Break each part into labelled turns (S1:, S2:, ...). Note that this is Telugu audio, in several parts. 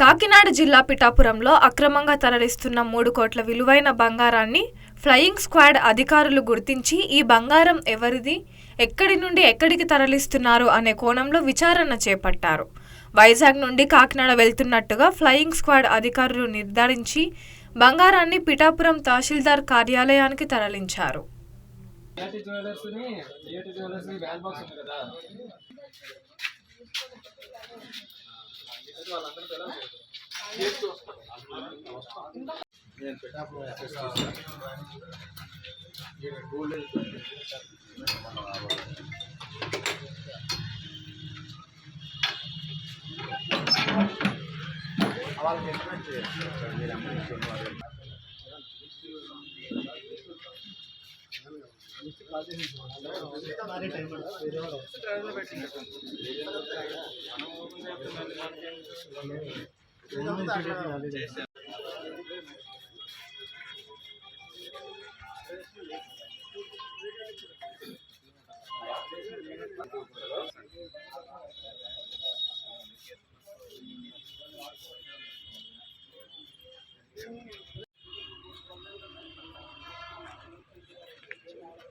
S1: కాకినాడ జిల్లా పిఠాపురంలో అక్రమంగా తరలిస్తున్న 3 కోట్ల విలువైన బంగారాన్ని ఫ్లయింగ్ స్క్వాడ్ అధికారులు గుర్తించి ఈ బంగారం ఎవరిది, ఎక్కడి నుండి ఎక్కడికి తరలిస్తున్నారు అనే కోణంలో విచారణ చేపట్టారు. వైజాగ్ నుండి కాకినాడ వెళ్తున్నట్టుగా ఫ్లయింగ్ స్క్వాడ్ అధికారులు నిర్ధారించి బంగారాన్ని పిఠాపురం తహసీల్దార్ కార్యాలయానికి తరలించారు.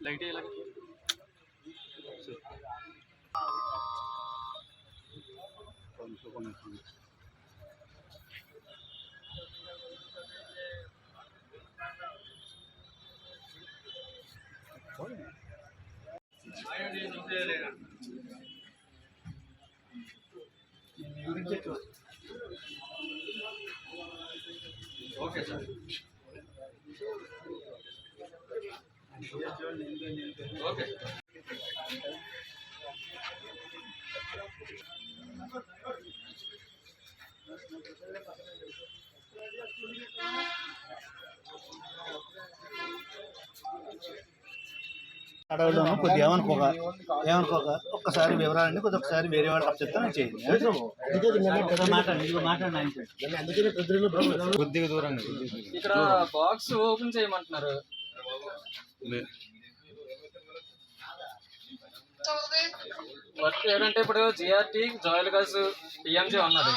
S2: లైట్ ఎలా ఓకే సార్ ఓకే
S3: అడగడం కొద్దిగా ఏమనుకోక ఒక్కసారి వివరాలన్నీ ఒకసారి వేరే వాళ్ళకి చెప్తే నేను చేయండి. కొద్దిగా దూరంగా
S2: ఇక్కడ బాక్స్ ఓపెన్ చేయమంటున్నారు. వర్క్ ఏంటంటే ఇప్పుడు జిఆర్టీ, జాయిల్ గస్, పిఎంజీ ఉన్నది.